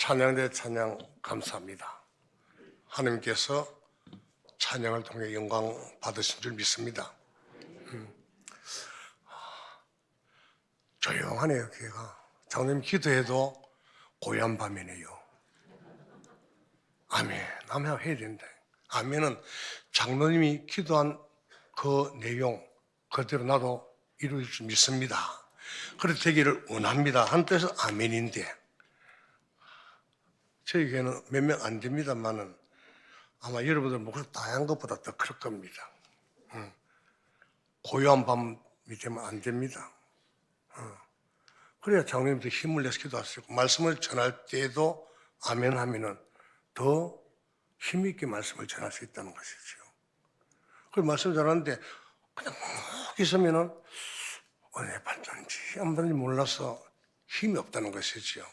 찬양대 찬양 감사합니다. 하나님께서 찬양을 통해 영광 받으신 줄 믿습니다. 조용하네요, 교회가. 장로님 기도해도 고요한 밤이네요. 아멘. 아멘 해야 된다. 아멘은 장로님이 기도한 그 내용 그대로 나도 이루어질 줄 믿습니다. 그렇게 되기를 원합니다. 한 뜻은 아멘인데 저희 교회는 몇 명 안 됩니다만은 아마 여러분들 목소리 다양한 것보다 더 클 겁니다. 고요한 밤이 되면 안 됩니다. 그래야 장로님도 힘을 내서 기도하시고 말씀을 전할 때에도 아멘 하면은 더 힘있게 말씀을 전할 수 있다는 것이죠. 그 말씀 전하는데 그냥 묵 있으면은 왜 받는지 안 받는지 몰라서 힘이 없다는 것이죠.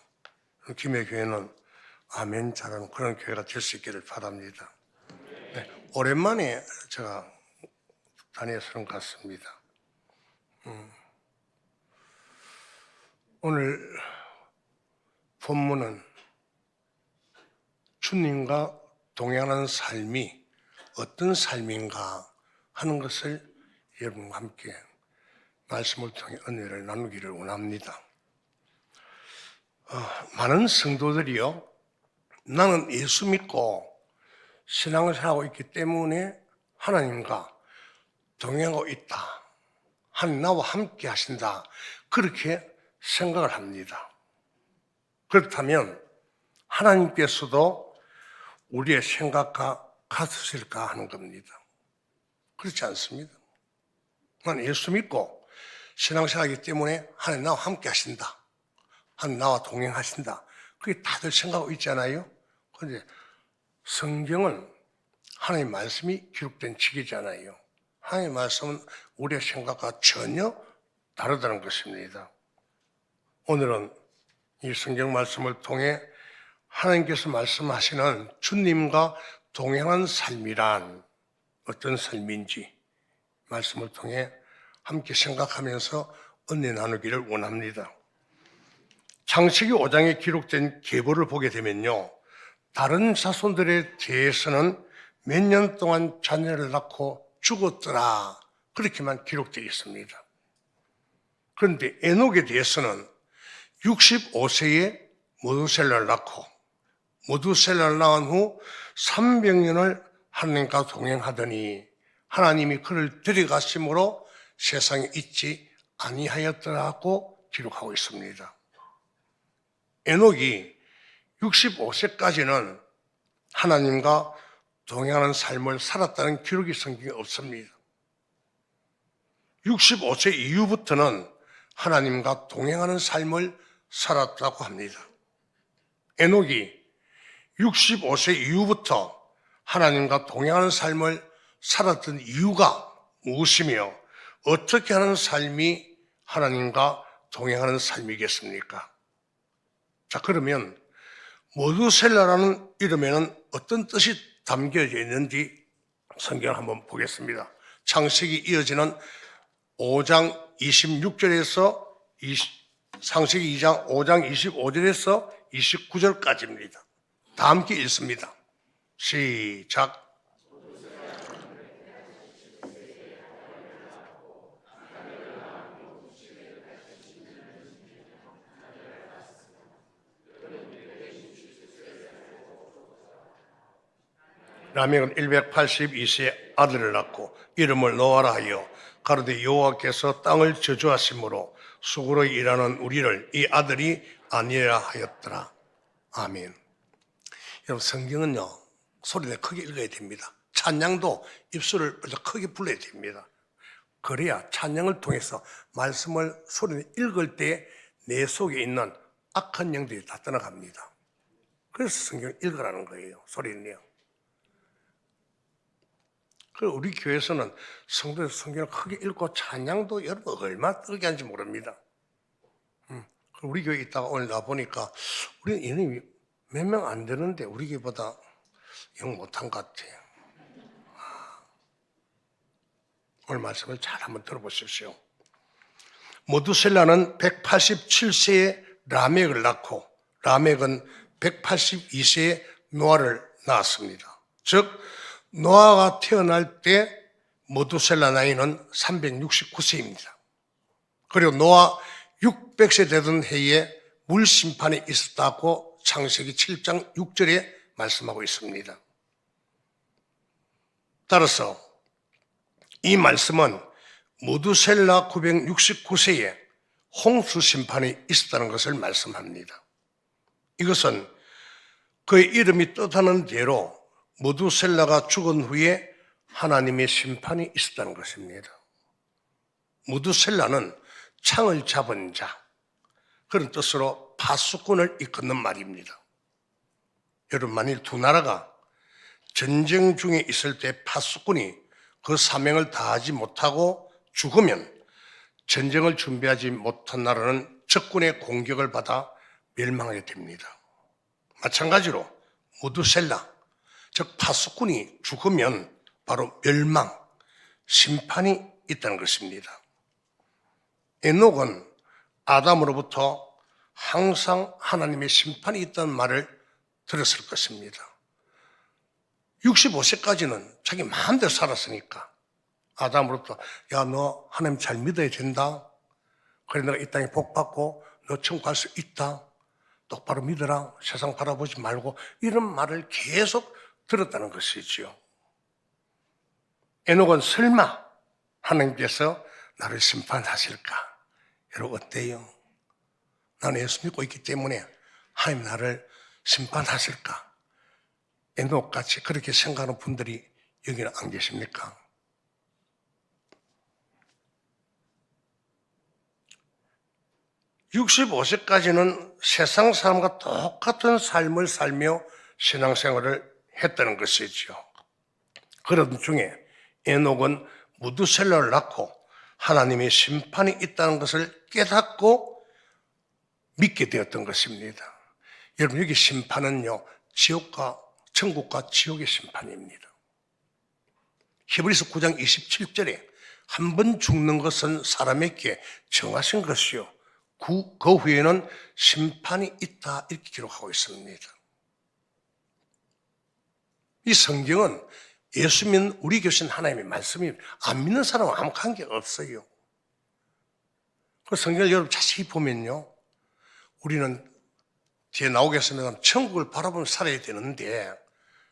김해 교회는 아멘 잘하는 그런 교회가 될 수 있기를 바랍니다. 네, 오랜만에 제가 다녀서는 같습니다. 오늘 본문은 주님과 동행하는 삶이 어떤 삶인가 하는 것을 여러분과 함께 말씀을 통해 은혜를 나누기를 원합니다. 많은 성도들이요, 나는 예수 믿고 신앙을 하고 있기 때문에 하나님과 동행하고 있다, 하나님 나와 함께 하신다, 그렇게 생각을 합니다. 그렇다면 하나님께서도 우리의 생각과 같으실까 하는 겁니다. 그렇지 않습니다. 나는 예수 믿고 신앙생활하기 때문에 하나님 나와 함께 하신다, 하나님 나와 동행하신다, 그게 다들 생각하고 있잖아요. 그런데 성경은 하나님의 말씀이 기록된 책이잖아요. 하나님의 말씀은 우리의 생각과 전혀 다르다는 것입니다. 오늘은 이 성경 말씀을 통해 하나님께서 말씀하시는 주님과 동행하는 삶이란 어떤 삶인지 말씀을 통해 함께 생각하면서 은혜 나누기를 원합니다. 창세기 5장에 기록된 계보를 보게 되면요, 다른 자손들에 대해서는 몇 년 동안 자녀를 낳고 죽었더라, 그렇게만 기록되어 있습니다. 그런데 에녹에 대해서는 65세에 모두셀라를 낳고 모두셀라를 낳은 후 300년을 하나님과 동행하더니 하나님이 그를 데려가심으로 세상에 있지 아니하였더라고 기록하고 있습니다. 에녹이 65세까지는 하나님과 동행하는 삶을 살았다는 기록이 성경에 없습니다. 65세 이후부터는 하나님과 동행하는 삶을 살았다고 합니다. 에녹이 65세 이후부터 하나님과 동행하는 삶을 살았던 이유가 무엇이며 어떻게 하는 삶이 하나님과 동행하는 삶이겠습니까? 자, 그러면 모두셀라라는 이름에는 어떤 뜻이 담겨져 있는지 성경을 한번 보겠습니다. 창세기 이어지는 5장 26절에서 창세기 2장 5장 25절에서 29절까지입니다. 다 함께 읽습니다. 시작. 라멕은 182세에 아들을 낳고 이름을 노아라 하여 가로되 여호와께서 땅을 저주하심으로 수고로 일하는 우리를 이 아들이 아니라 하였더라. 아멘. 여러분, 성경은요, 소리를 크게 읽어야 됩니다. 찬양도 입술을 크게 불러야 됩니다. 그래야 찬양을 통해서 말씀을 소리를 읽을 때 내 속에 있는 악한 영들이 다 떠나갑니다. 그래서 성경을 읽으라는 거예요, 소리는요. 그리고 우리 교회에서는 성도들 성경을 크게 읽고 찬양도 여러분 얼마나 뜨게 하는지 모릅니다. 우리 교회에 있다가 오늘 나보니까 우리는 이놈이 몇 명 안 되는데 우리 교회보다 영 못한 것 같아요. 오늘 말씀을 잘 한번 들어보십시오. 모두셀라는 187세에 라멕을 낳고 라멕은 182세에 노아를 낳았습니다. 즉 노아가 태어날 때 모두셀라 나이는 369세입니다. 그리고 노아 600세 되던 해에 물심판이 있었다고 창세기 7장 6절에 말씀하고 있습니다. 따라서 이 말씀은 모두셀라 969세에 홍수 심판이 있었다는 것을 말씀합니다. 이것은 그의 이름이 뜻하는 대로 모두셀라가 죽은 후에 하나님의 심판이 있었다는 것입니다. 모두셀라는 창을 잡은 자, 그런 뜻으로 파수꾼을 이끄는 말입니다. 여러분, 만일 두 나라가 전쟁 중에 있을 때 파수꾼이 그 사명을 다하지 못하고 죽으면 전쟁을 준비하지 못한 나라는 적군의 공격을 받아 멸망하게 됩니다. 마찬가지로 모두셀라, 즉 파수꾼이 죽으면 바로 멸망, 심판이 있다는 것입니다. 에녹은 아담으로부터 항상 하나님의 심판이 있다는 말을 들었을 것입니다. 65세까지는 자기 마음대로 살았으니까 아담으로부터 야, 너 하나님 잘 믿어야 된다. 그래 내가 이 땅에 복 받고 너 천국 갈 수 있다. 똑바로 믿어라. 세상 바라보지 말고 이런 말을 계속 들었다는 것이지요. 에녹은 설마 하나님께서 나를 심판하실까? 여러분 어때요? 나는 예수 믿고 있기 때문에 하나님 나를 심판하실까? 에녹같이 그렇게 생각하는 분들이 여기는 안 계십니까? (65세까지는) 세상 사람과 똑같은 삶을 살며 신앙생활을 했다는 것이죠. 그런 중에 에녹은 무두셀라를 낳고 하나님의 심판이 있다는 것을 깨닫고 믿게 되었던 것입니다. 여러분, 여기 심판은요, 천국과 지옥의 심판입니다. 히브리서 9장 27절에 한 번 죽는 것은 사람에게 정하신 것이요 그 후에는 심판이 있다, 이렇게 기록하고 있습니다. 이 성경은 예수 믿는 우리 교신 하나님의 말씀이 안 믿는 사람은 아무 관계가 없어요. 그 성경을 여러분 자세히 보면요, 우리는 뒤에 나오겠습니다만 천국을 바라보며 살아야 되는데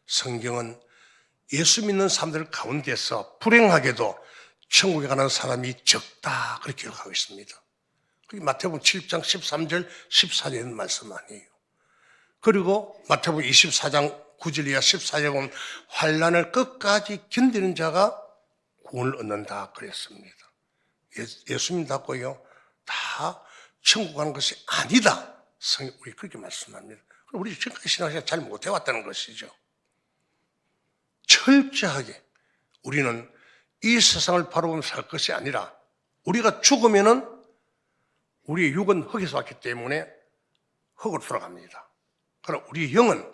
성경은 예수 믿는 사람들 가운데서 불행하게도 천국에 가는 사람이 적다, 그렇게 기록하고 있습니다. 그게 마태복음 7장 13절 14절에 있는 말씀 아니에요. 그리고 마태복음 24장 9절 이하 14절에 보면 환난을 끝까지 견디는 자가 구원을 얻는다 그랬습니다. 예수 믿다고요 다 천국 가는 것이 아니다, 성경 우리 그렇게 말씀합니다. 우리 지금까지 신앙생활 잘 못해왔다는 것이죠. 철저하게 우리는 이 세상을 바라보며 살 것이 아니라 우리가 죽으면은 우리의 육은 흙에서 왔기 때문에 흙으로 돌아갑니다. 그럼 우리 영은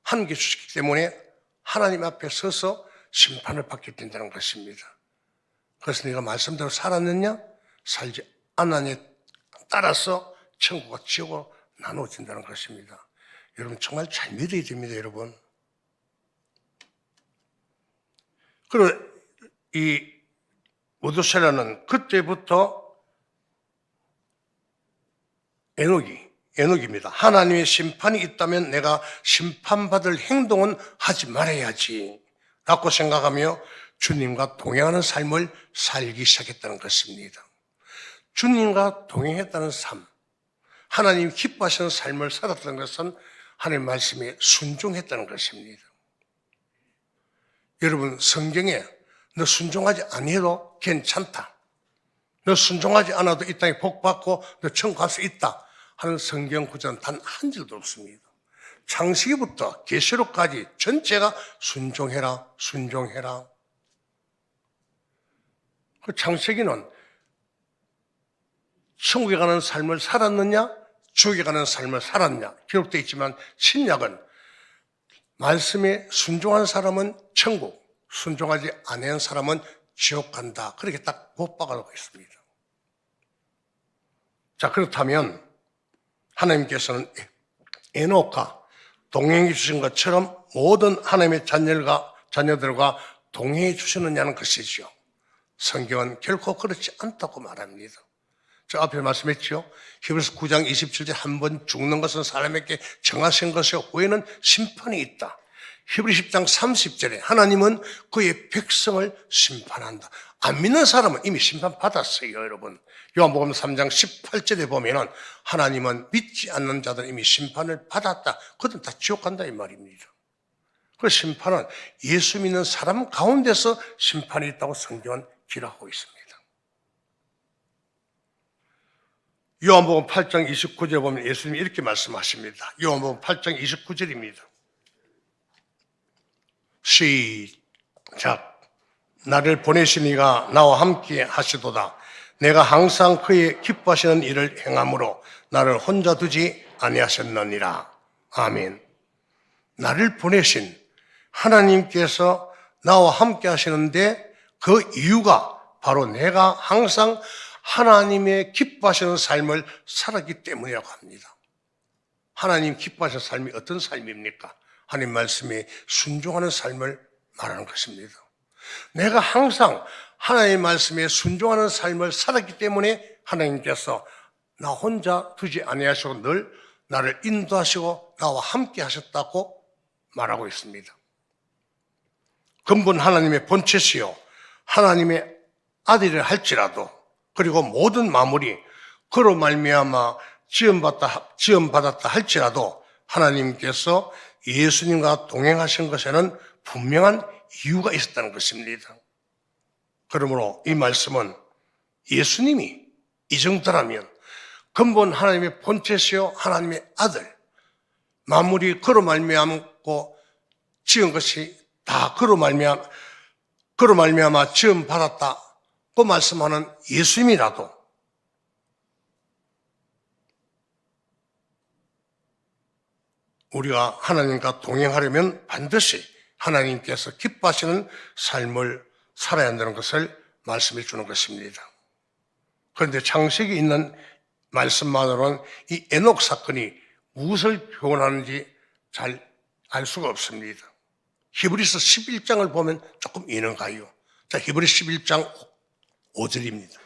하나님께 주셨기 때문에 하나님 앞에 서서 심판을 받게 된다는 것입니다. 그래서 내가 말씀대로 살았느냐 살지 않았느냐에 따라서 천국과 지옥으로 나누어진다는 것입니다. 여러분 정말 잘 믿어야 됩니다, 여러분. 그리고 이 모두셀라는 그때부터 에녹입니다. 하나님의 심판이 있다면 내가 심판받을 행동은 하지 말아야지 라고 생각하며 주님과 동행하는 삶을 살기 시작했다는 것입니다. 주님과 동행했다는 삶, 하나님 기뻐하시는 삶을 살았다는 것은 하나님 말씀에 순종했다는 것입니다. 여러분, 성경에 너 순종하지 아니해도 괜찮다, 너 순종하지 않아도 이 땅에 복 받고 너 천국 갈 수 있다 하는 성경 구절은 단 한 줄도 없습니다. 창세기부터 계시록까지 전체가 순종해라, 순종해라. 그 창세기는 천국에 가는 삶을 살았느냐 지옥에 가는 삶을 살았냐 기록되어 있지만 신약은 말씀에 순종한 사람은 천국, 순종하지 않은 사람은 지옥 간다, 그렇게 딱 못박아놓고 있습니다. 자, 그렇다면 하나님께서는 에녹과 동행해 주신 것처럼 모든 하나님의 자녀들과 동행해 주시느냐는 것이죠. 성경은 결코 그렇지 않다고 말합니다. 저 앞에 말씀했죠. 히브리서 9장 27절 한 번 죽는 것은 사람에게 정하신 것이요 후에는 심판이 있다. 히브리 10장 30절에 하나님은 그의 백성을 심판한다. 안 믿는 사람은 이미 심판받았어요, 여러분. 요한복음 3장 18절에 보면은 하나님은 믿지 않는 자들은 이미 심판을 받았다. 그들은 다 지옥 간다 이 말입니다. 그 심판은 예수 믿는 사람 가운데서 심판이 있다고 성경은 기록하고 있습니다. 요한복음 8장 29절에 보면 예수님이 이렇게 말씀하십니다. 요한복음 8장 29절입니다. 시작. 나를 보내신 이가 나와 함께 하시도다. 내가 항상 그의 기뻐하시는 일을 행함으로 나를 혼자 두지 아니하셨느니라. 아멘. 나를 보내신 하나님께서 나와 함께 하시는데 그 이유가 바로 내가 항상 하나님의 기뻐하시는 삶을 살았기 때문이라고 합니다. 하나님 기뻐하시는 삶이 어떤 삶입니까? 하나님 말씀에 순종하는 삶을 말하는 것입니다. 내가 항상 하나님의 말씀에 순종하는 삶을 살았기 때문에 하나님께서 나 혼자 두지 아니하시고 늘 나를 인도하시고 나와 함께 하셨다고 말하고 있습니다. 근본 하나님의 본체시요 하나님의 아들이라 할지라도 그리고 모든 마무리 그로 말미암아 지음받았다 할지라도 하나님께서 예수님과 동행하신 것에는 분명한 이유가 있었다는 것입니다. 그러므로 이 말씀은 예수님이 이 정도라면 근본 하나님의 본체시요 하나님의 아들 만물이 그로 말미암고 지은 것이 다 그로 말미암아 지음 받았다고 말씀하는 예수님이라도 우리가 하나님과 동행하려면 반드시 하나님께서 기뻐하시는 삶을 살아야 한다는 것을 말씀해 주는 것입니다. 그런데 창세기에 있는 말씀만으로는 이 에녹 사건이 무엇을 표현하는지 잘 알 수가 없습니다. 히브리서 11장을 보면 조금 이해는 가요. 자, 히브리서 11장 5절입니다.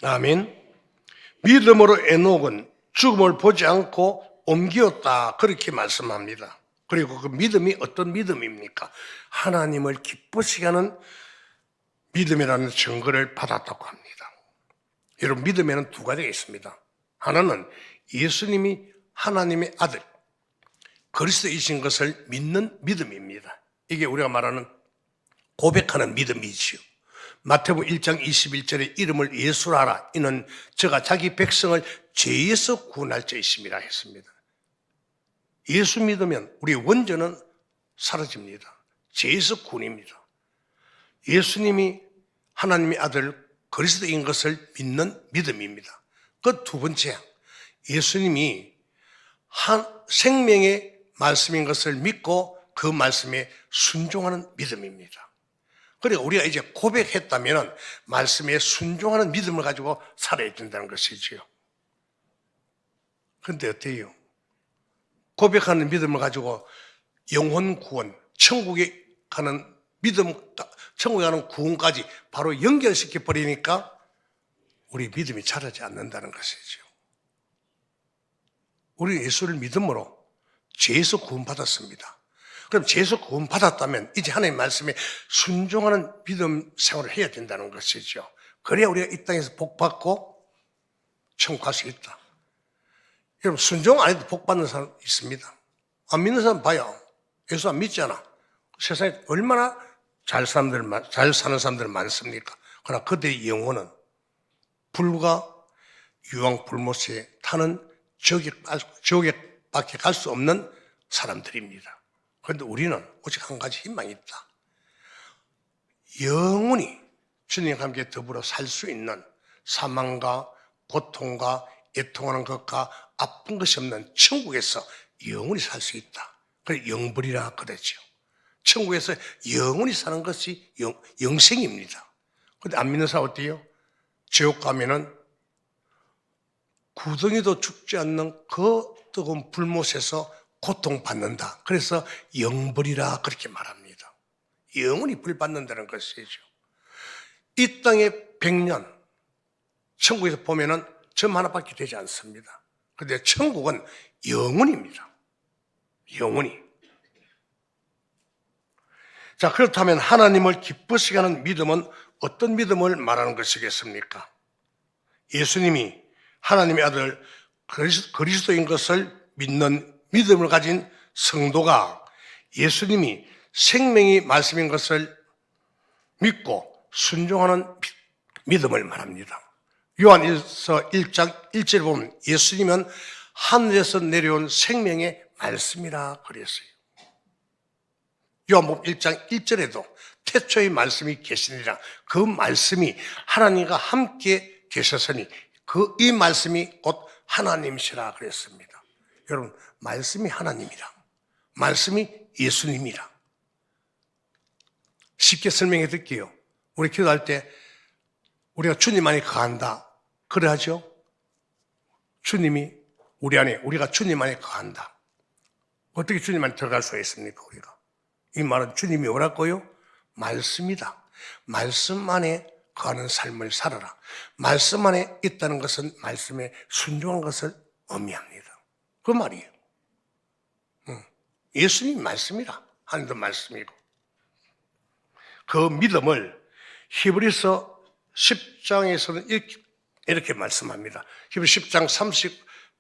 아멘. 믿음으로 에녹은 죽음을 보지 않고 옮기었다. 그렇게 말씀합니다. 그리고 그 믿음이 어떤 믿음입니까? 하나님을 기쁘시게 하는 믿음이라는 증거를 받았다고 합니다. 여러분, 믿음에는 두 가지가 있습니다. 하나는 예수님이 하나님의 아들, 그리스도이신 것을 믿는 믿음입니다. 이게 우리가 말하는 고백하는 믿음이지요. 마태복음 1장 21절에 이름을 예수라 하라. 이는 저가 자기 백성을 죄에서 구원할 자이심이라 했습니다. 예수 믿으면 우리의 원죄는 사라집니다. 죄에서 구원입니다. 예수님이 하나님의 아들 그리스도인 것을 믿는 믿음입니다. 그 두 번째, 예수님이 생명의 말씀인 것을 믿고 그 말씀에 순종하는 믿음입니다. 그리고 우리가 이제 고백했다면 말씀에 순종하는 믿음을 가지고 살아야 된다는 것이지요. 그런데 어때요? 고백하는 믿음을 가지고 영혼 구원, 천국에 가는 믿음, 천국에 가는 구원까지 바로 연결시켜 버리니까 우리 믿음이 자라지 않는다는 것이죠. 우리 예수를 믿음으로 죄에서 구원받았습니다. 그럼 죄에서 구원받았다면 이제 하나님의 말씀에 순종하는 믿음 생활을 해야 된다는 것이죠. 그래야 우리가 이 땅에서 복받고 천국 갈 수 있다. 여러분, 순종 안 해도 복받는 사람 있습니다. 안 믿는 사람 봐요. 예수 안 믿잖아. 세상에 얼마나 잘 사는 사람들 많습니까? 그러나 그들의 영혼은 불과 유황불못에 타는 지옥에밖에 갈 수 없는 사람들입니다. 그런데 우리는 오직 한 가지 희망이 있다. 영원히 주님과 함께 더불어 살 수 있는 사망과 고통과 애통하는 것과 아픈 것이 없는 천국에서 영원히 살 수 있다. 그래서 영벌이라 그러죠. 천국에서 영원히 사는 것이 영생입니다. 그런데 안 믿는 사람 어때요? 지옥 가면은 구덩이도 죽지 않는 그 뜨거운 불못에서 고통받는다. 그래서 영벌이라 그렇게 말합니다. 영원히 불 받는다는 것이죠. 이 땅에 100년, 천국에서 보면은 점 하나밖에 되지 않습니다. 그런데 천국은 영원입니다. 영원히. 자, 그렇다면 하나님을 기쁘시게 하는 믿음은 어떤 믿음을 말하는 것이겠습니까? 예수님이 하나님의 아들 그리스도인 것을 믿는 믿음을 가진 성도가 예수님이 생명이 말씀인 것을 믿고 순종하는 믿음을 말합니다. 요한일서 1장 1절에 보면 예수님은 하늘에서 내려온 생명의 말씀이라 그랬어요. 요한복음 1장 1절에도 태초의 말씀이 계시니라, 그 말씀이 하나님과 함께 계셨으니 이 말씀이 곧 하나님이시라 그랬습니다. 여러분, 말씀이 하나님이라, 말씀이 예수님이라. 쉽게 설명해 드릴게요. 우리 기도할 때 우리가 주님 안에 거한다, 그래 하죠? 주님이 우리 안에, 우리가 주님 안에 거한다. 어떻게 주님 안에 들어갈 수가 있습니까? 우리가 이 말은 주님이 뭐라고요? 말씀이다. 말씀 안에 거하는 삶을 살아라. 말씀 안에 있다는 것은 말씀에 순종한 것을 의미합니다. 그 말이에요. 예수님이 말씀이라, 하나님도 말씀이고. 그 믿음을 히브리서 10장에서는 이렇게 말씀합니다. 히브리 10장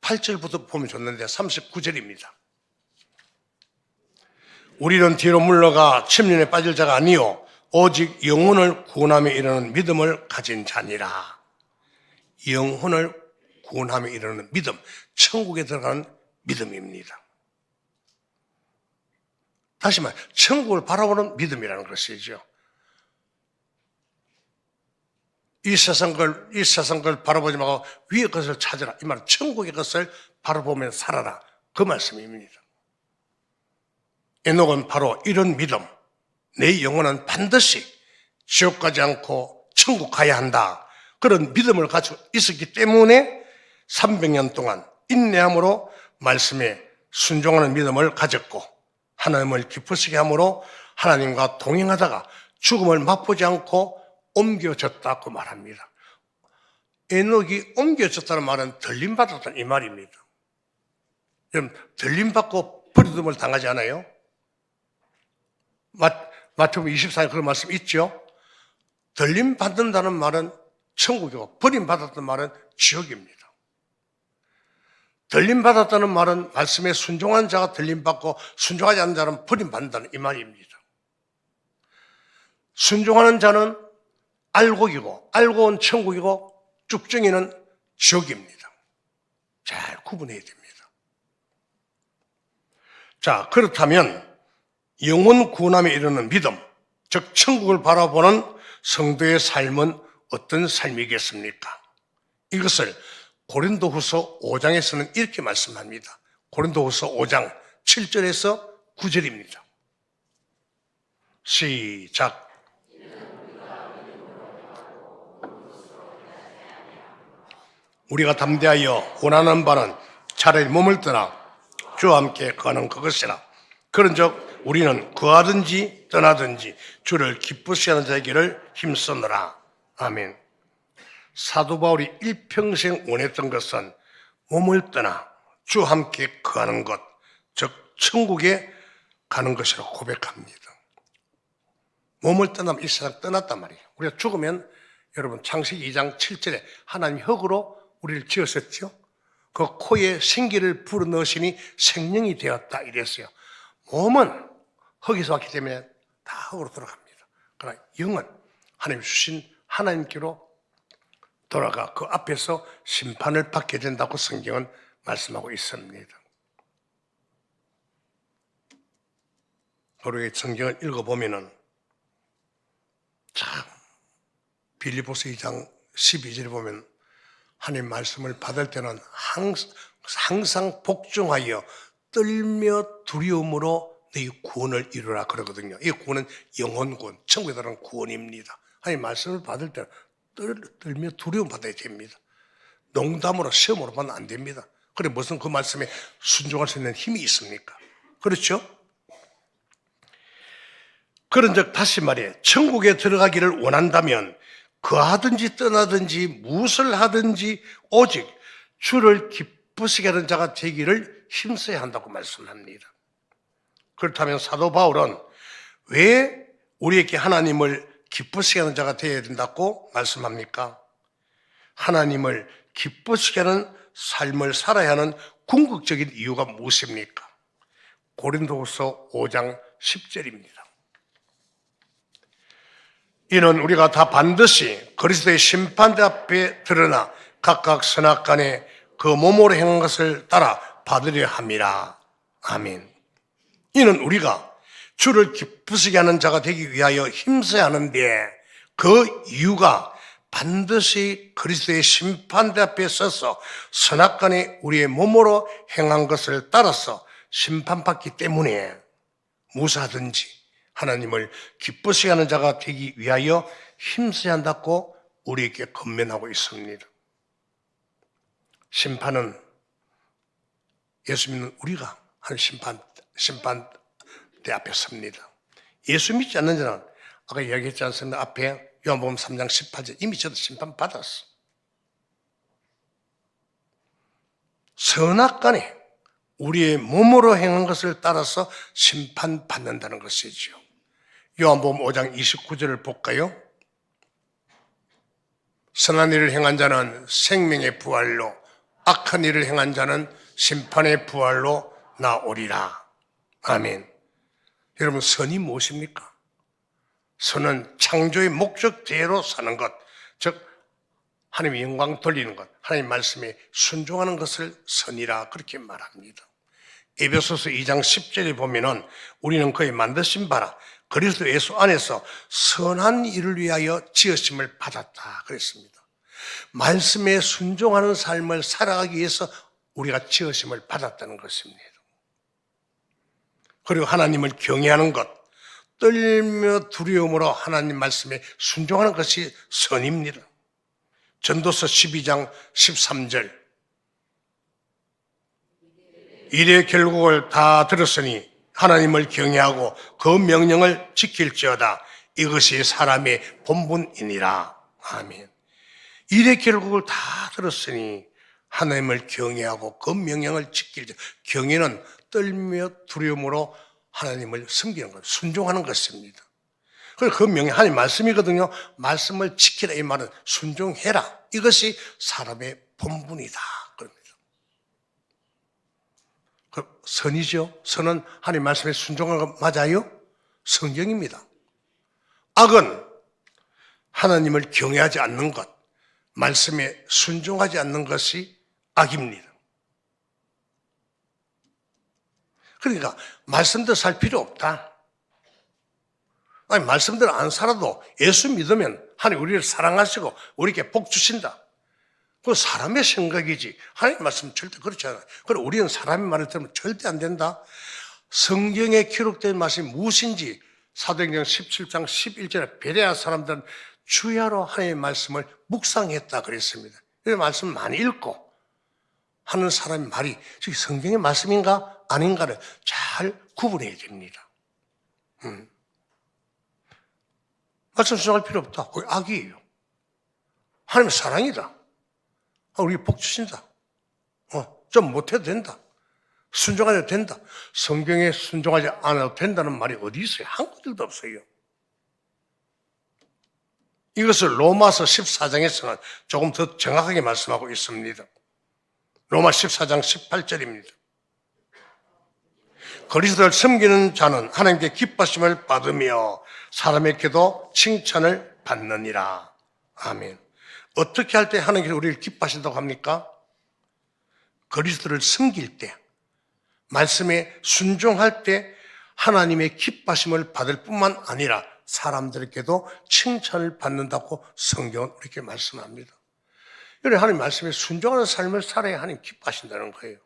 38절부터 보면 좋는데 39절입니다. 우리는 뒤로 물러가 침륜에 빠질 자가 아니요 오직 영혼을 구원함에 이르는 믿음을 가진 자니라. 영혼을 구원함에 이르는 믿음, 천국에 들어가는 믿음입니다. 다시 말해, 천국을 바라보는 믿음이라는 것이죠. 이 세상 걸 바라보지 말고 위의 것을 찾으라. 이 말은 천국의 것을 바라보며 살아라. 그 말씀입니다. 에녹은 바로 이런 믿음, 내 영혼은 반드시 지옥 가지 않고 천국 가야 한다, 그런 믿음을 가지고 있었기 때문에 300년 동안 인내함으로 말씀에 순종하는 믿음을 가졌고, 하나님을 기쁘시게 함으로 하나님과 동행하다가 죽음을 맛보지 않고 옮겨졌다고 말합니다. 에녹이 옮겨졌다는 말은 들림받았다는 이 말입니다. 여러분, 들림받고 버림을 당하지 않아요? 마태복음 24에 그런 말씀 있죠? 들림받는다는 말은 천국이고 버림받았다는 말은 지옥입니다. 들림받았다는 말은 말씀에 순종한 자가 들림받고 순종하지 않는 자는 버림받는다는 이 말입니다. 순종하는 자는 알곡이고 알고 온 천국이고 쭉정이는 지옥입니다. 잘 구분해야 됩니다. 자, 그렇다면 영혼 구원함에 이르는 믿음, 즉 천국을 바라보는 성도의 삶은 어떤 삶이겠습니까? 이것을 고린도후서 5장에서는 이렇게 말씀합니다. 고린도후서 5장 7절에서 9절입니다. 시작. 우리가 담대하여 원하는 바는 차라리 몸을 떠나 주와 함께 거하는 그것이라. 그런즉 우리는 거하든지 떠나든지 주를 기쁘시게 하는 자에게를 힘쓰느라. 아멘. 사도 바울이 일평생 원했던 것은 몸을 떠나 주와 함께 거하는 것, 즉 천국에 가는 것이라고 고백합니다. 몸을 떠나면 이 세상 떠났단 말이에요. 우리가 죽으면 여러분 창세기 2장 7절에 하나님이 흙으로 우리를 지었었죠. 그 코에 생기를 불어넣으시니 생명이 되었다 이랬어요. 몸은 흙에서 왔기 때문에 다 흙으로 돌아갑니다. 그러나 영은 하나님 주신 하나님께로 돌아가 그 앞에서 심판을 받게 된다고 성경은 말씀하고 있습니다. 우리가 성경을 읽어보면은 참 빌립보서 2장 12절에 보면 하나님 말씀을 받을 때는 항상 복종하여 떨며 두려움으로 너희 구원을 이루라 그러거든요. 이 구원은 영혼 구원, 천국에 들어가는 구원입니다. 하나님 말씀을 받을 때는 떨며 두려움 받아야 됩니다. 농담으로 시험으로 받으면 안 됩니다. 그래 무슨 그 말씀에 순종할 수 있는 힘이 있습니까? 그렇죠? 그런즉 다시 말해 천국에 들어가기를 원한다면 거하든지 떠나든지 무엇을 하든지 오직 주를 기쁘시게 하는 자가 되기를 힘써야 한다고 말씀합니다. 그렇다면 사도 바울은 왜 우리에게 하나님을 기쁘시게 하는 자가 되어야 된다고 말씀합니까? 하나님을 기쁘시게 하는 삶을 살아야 하는 궁극적인 이유가 무엇입니까? 고린도후서 5장 10절입니다. 이는 우리가 다 반드시 그리스도의 심판대 앞에 드러나 각각 선악간에 그 몸으로 행한 것을 따라 받으려 함이라. 아멘. 이는 우리가 주를 기쁘시게 하는 자가 되기 위하여 힘써야 하는데 그 이유가 반드시 그리스도의 심판대 앞에 서서 선악간에 우리의 몸으로 행한 것을 따라서 심판받기 때문에 무사든지 하나님을 기쁘시게 하는 자가 되기 위하여 힘써야 한다고 우리에게 권면하고 있습니다. 심판은 예수 믿는 우리가 하는 심판대 앞에 섭니다. 예수 믿지 않는 자는 아까 이야기했지 않습니까? 앞에 요한복음 3장 18절 이미 저도 심판받았어. 선악간에 우리의 몸으로 행한 것을 따라서 심판받는다는 것이죠. 요한복음 5장 29절을 볼까요? 선한 일을 행한 자는 생명의 부활로 악한 일을 행한 자는 심판의 부활로 나오리라. 아멘. 여러분 선이 무엇입니까? 선은 창조의 목적대로 사는 것, 즉 하나님의 영광 돌리는 것, 하나님 말씀에 순종하는 것을 선이라 그렇게 말합니다. 에베소서 2장 10절에 보면은 우리는 그의 만드신 바라 그리스도 예수 안에서 선한 일을 위하여 지으심을 받았다 그랬습니다. 말씀에 순종하는 삶을 살아가기 위해서 우리가 지으심을 받았다는 것입니다. 그리고 하나님을 경외하는 것, 떨며 두려움으로 하나님 말씀에 순종하는 것이 선입니다. 전도서 12장 13절 일의 결국을 다 들었으니 하나님을 경외하고 그 명령을 지킬지어다. 이것이 사람의 본분이니라. 아멘. 일의 결국을 다 들었으니 하나님을 경외하고 그 명령을 지킬지어다. 경외는 떨며 두려움으로 하나님을 섬기는 것, 순종하는 것입니다. 그래서 그 명령, 하나님 말씀이거든요. 말씀을 지키라 이 말은 순종해라. 이것이 사람의 본분이다. 선이죠. 선은 하나님 말씀에 순종하는 것 맞아요? 성경입니다. 악은 하나님을 경외하지 않는 것, 말씀에 순종하지 않는 것이 악입니다. 그러니까 말씀대로 살 필요 없다. 아니 말씀대로 안 살아도 예수 믿으면 하나님 우리를 사랑하시고 우리에게 복 주신다. 그 사람의 생각이지 하나님 말씀 절대 그렇지 않아요. 그리고 우리는 사람의 말을 들으면 절대 안 된다. 성경에 기록된 말씀이 무엇인지 사도행전 17장 11절에 베레아 사람들은 주야로 하나님의 말씀을 묵상했다 그랬습니다. 이 말씀을 많이 읽고 하는 사람의 말이 성경의 말씀인가 아닌가를 잘 구분해야 됩니다. 말씀 순종할 필요 없다. 그게 악이에요. 하나님의 사랑이다. 우리 복 주신다. 좀 못해도 된다. 순종하셔도 된다. 성경에 순종하지 않아도 된다는 말이 어디 있어요? 한 군데도 없어요. 이것을 로마서 14장에서는 조금 더 정확하게 말씀하고 있습니다. 로마 14장 18절입니다. 그리스도를 섬기는 자는 하나님께 기뻐심을 받으며 사람에게도 칭찬을 받느니라. 아멘. 어떻게 할 때 하나님께서 우리를 기뻐하신다고 합니까? 그리스도를 섬길 때, 말씀에 순종할 때 하나님의 기뻐하심을 받을 뿐만 아니라 사람들에게도 칭찬을 받는다고 성경은 이렇게 말씀합니다. 그래 하나님 말씀에 순종하는 삶을 살아야 하나님 기뻐하신다는 거예요.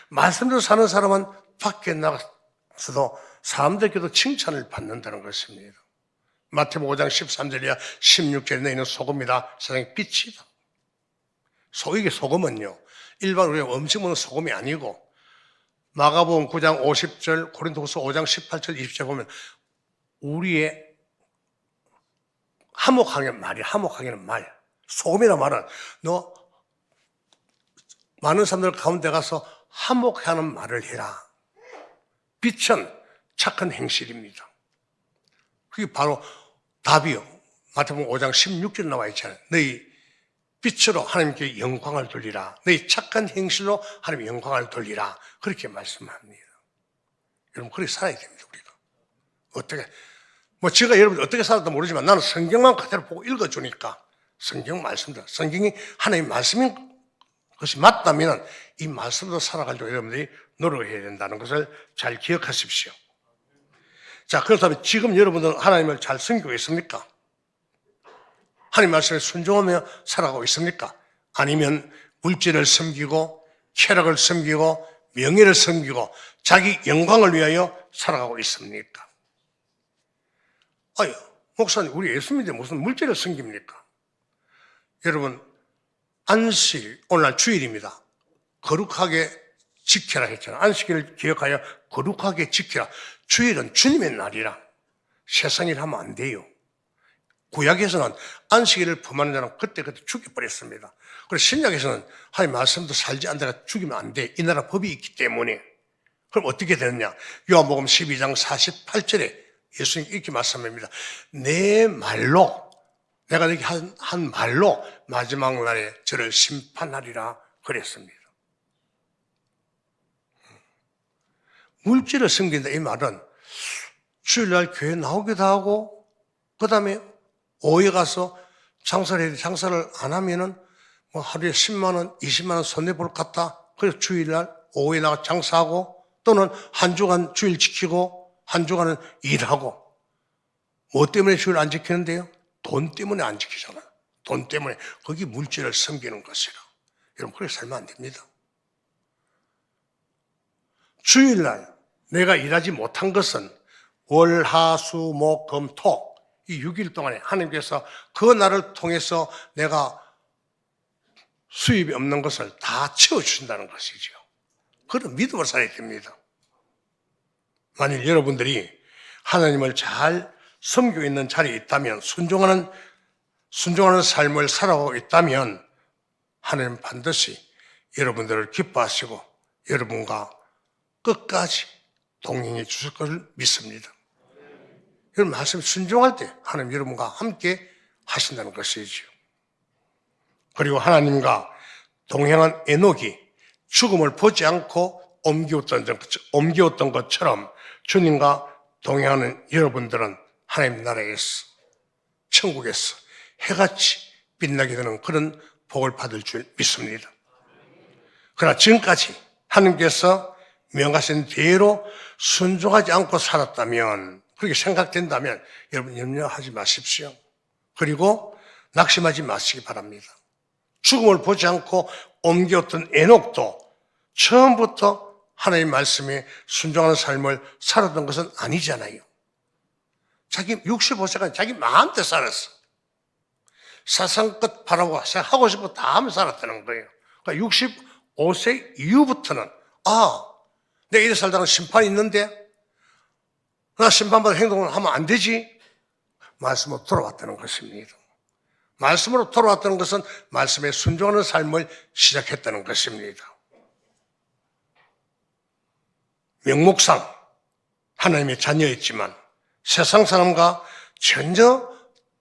말씀대로 사는 사람은 밖에 나가서도 사람들께도 칭찬을 받는다는 것입니다. 마태복음 5장 13절이야 16절에 너희는 소금이다. 세상의 빛이다. 이게 소금은요, 일반 우리가 음식 먹는 소금이 아니고, 마가복음 9장 50절, 고린도후서 5장 18절, 20절 보면 우리의 화목하게는 말이야. 화목하게는 말. 소금이란 말은 너 많은 사람들 가운데 가서 화목하는 말을 해라. 빛은 착한 행실입니다. 그게 바로 답이요. 마태복음 5장 16절 나와 있잖아요. 너희 빛으로 하나님께 영광을 돌리라. 너희 착한 행실로 하나님께 영광을 돌리라. 그렇게 말씀합니다. 여러분, 그렇게 살아야 됩니다, 우리가. 어떻게, 제가 여러분들 어떻게 살아도 모르지만 나는 성경만 그대로 보고 읽어주니까 성경 말씀들, 성경이 하나님의 말씀인 것이 맞다면 이 말씀으로 살아가려고 여러분들이 노력해야 된다는 것을 잘 기억하십시오. 자, 그렇다면 지금 여러분들은 하나님을 잘 섬기고 있습니까? 하나님 말씀에 순종하며 살아가고 있습니까? 아니면 물질을 섬기고 쾌락을 섬기고 명예를 섬기고 자기 영광을 위하여 살아가고 있습니까? 아유, 목사님, 우리 예수 믿는데 무슨 물질을 섬깁니까? 여러분, 안식, 오늘날 주일입니다. 거룩하게 지켜라 했잖아요. 안식일을 기억하여 거룩하게 지켜라. 주일은 주님의 날이라 세상일 하면 안 돼요. 구약에서는 안식일을 범하는 자는 그때그때 죽여버렸습니다. 그래서 신약에서는 하나님 말씀도 살지 않다가 죽이면 안 돼. 이 나라 법이 있기 때문에. 그럼 어떻게 되느냐? 요한복음 12장 48절에 예수님 이렇게 말씀합니다. 내 말로, 내가 이렇게 한 말로 마지막 날에 저를 심판하리라 그랬습니다. 물질을 섬긴다 이 말은 주일날 교회 나오기도 하고 그 다음에 오후에 가서 장사를 해야 돼. 장사를 안 하면은 뭐 하루에 10만 원, 20만 원 손해볼 것 같다. 그래서 주일날 오후에 나가 장사하고 또는 한 주간 주일 지키고 한 주간은 일하고. 뭐 때문에 주일 안 지키는데요? 돈 때문에 안 지키잖아요. 돈 때문에. 거기 물질을 섬기는 것이라. 여러분 그렇게 살면 안 됩니다. 주일날 내가 일하지 못한 것은 월, 하, 수, 목, 금, 토 이 6일 동안에 하나님께서 그 날을 통해서 내가 수입이 없는 것을 다 채워주신다는 것이죠. 그런 믿음을 살아야 됩니다. 만일 여러분들이 하나님을 잘 섬기고 있는 자리에 있다면 순종하는 삶을 살아가고 있다면 하나님 반드시 여러분들을 기뻐하시고 여러분과 끝까지 동행해 주실 것을 믿습니다. 여러분 말씀 순종할 때 하나님 여러분과 함께 하신다는 것이죠. 그리고 하나님과 동행한 에녹이 죽음을 보지 않고 옮겨왔던 것처럼 주님과 동행하는 여러분들은 하나님 나라에서 천국에서 해같이 빛나게 되는 그런 복을 받을 줄 믿습니다. 그러나 지금까지 하나님께서 명하신 대로 순종하지 않고 살았다면 그렇게 생각된다면 여러분 염려하지 마십시오. 그리고 낙심하지 마시기 바랍니다. 죽음을 보지 않고 옮겼던 에녹도 처음부터 하나님 말씀에 순종하는 삶을 살았던 것은 아니잖아요. 자기 65세까지 자기 마음대로 살았어. 세상 끝 바라보고 하고 싶은 거 다 하며 살았다는 거예요. 그러니까 65세 이후부터는 내가 이래 살다가 심판이 있는데 나 심판받을 행동을 하면 안 되지. 말씀으로 돌아왔다는 것입니다. 말씀으로 돌아왔다는 것은 말씀에 순종하는 삶을 시작했다는 것입니다. 명목상 하나님의 자녀였지만 세상 사람과 전혀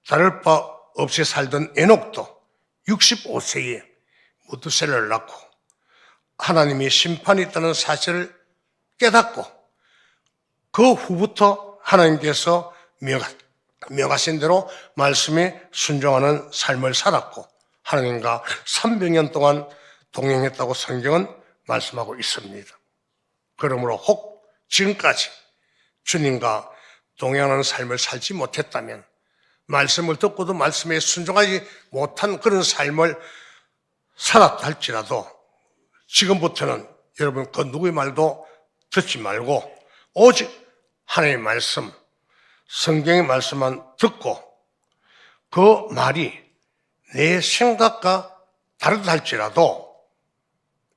다를 바 없이 살던 에녹도 65세에 무두셀을 낳고 하나님의 심판이 있다는 사실을 깨닫고 그 후부터 하나님께서 명하신 대로 말씀에 순종하는 삶을 살았고 하나님과 300년 동안 동행했다고 성경은 말씀하고 있습니다. 그러므로 혹 지금까지 주님과 동행하는 삶을 살지 못했다면 말씀을 듣고도 말씀에 순종하지 못한 그런 삶을 살았다 할지라도 지금부터는 여러분 그 누구의 말도 듣지 말고 오직 하나님의 말씀, 성경의 말씀만 듣고 그 말이 내 생각과 다르다 할지라도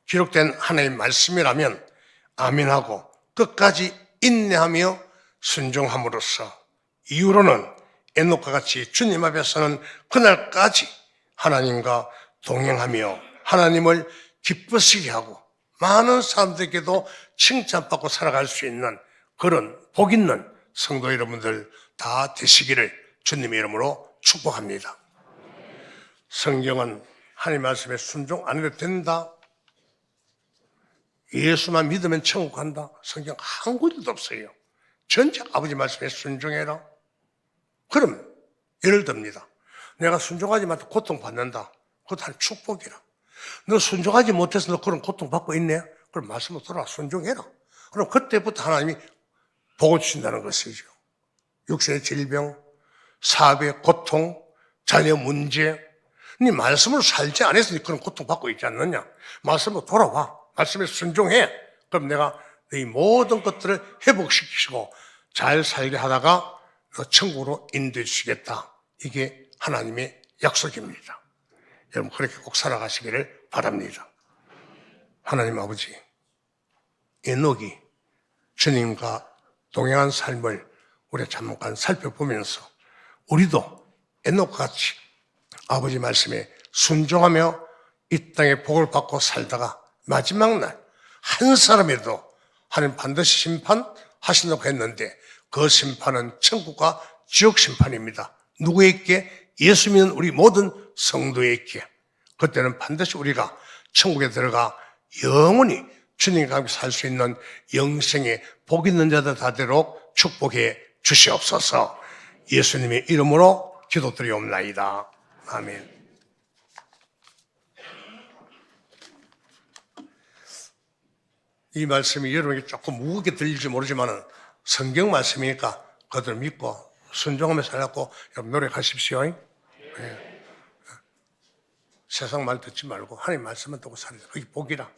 기록된 하나님의 말씀이라면 아멘하고 끝까지 인내하며 순종함으로써 이후로는 에녹과 같이 주님 앞에서는 그날까지 하나님과 동행하며 하나님을 기쁘시게 하고 많은 사람들에게도 칭찬받고 살아갈 수 있는 그런 복 있는 성도 여러분들 다 되시기를 주님의 이름으로 축복합니다. 성경은 하나님 말씀에 순종 안 해도 된다. 예수만 믿으면 천국 간다. 성경 한 구절도 없어요. 전체 아버지 말씀에 순종해라. 그럼 예를 듭니다. 내가 순종하지 못해 고통받는다. 그것도 한 축복이라. 너 순종하지 못해서 너 그런 고통받고 있네? 그럼 말씀으로 돌아와 순종해라. 그럼 그때부터 하나님이 복을 주신다는 것이죠. 육신의 질병, 사업의 고통, 자녀 문제, 네 말씀으로 살지 않아서 그런 고통받고 있지 않느냐? 말씀으로 돌아와. 말씀에 순종해. 그럼 내가 네 모든 것들을 회복시키시고 잘 살게 하다가 너 천국으로 인도해 주시겠다. 이게 하나님의 약속입니다. 여러분 그렇게 꼭 살아가시기를 바랍니다. 하나님 아버지, 에녹이 주님과 동행한 삶을 우리가 잠깐 살펴보면서 우리도 에녹과 같이 아버지 말씀에 순종하며 이 땅에 복을 받고 살다가 마지막 날 한 사람에도 하나님 반드시 심판하신다고 했는데 그 심판은 천국과 지옥 심판입니다. 누구에게? 예수 믿는 우리 모든 성도에게. 그때는 반드시 우리가 천국에 들어가 영원히 주님과 함께 살 수 있는 영생의 복 있는 자들 다 되도록 축복해 주시옵소서. 예수님의 이름으로 기도드리옵나이다. 아멘. 이 말씀이 여러분에게 조금 무겁게 들릴지 모르지만 성경 말씀이니까 그들을 믿고 순종하며 살라고 여러분 노력하십시오. 네. 세상 말 듣지 말고 하나님 말씀만 듣고 살아요. 그게 복이라.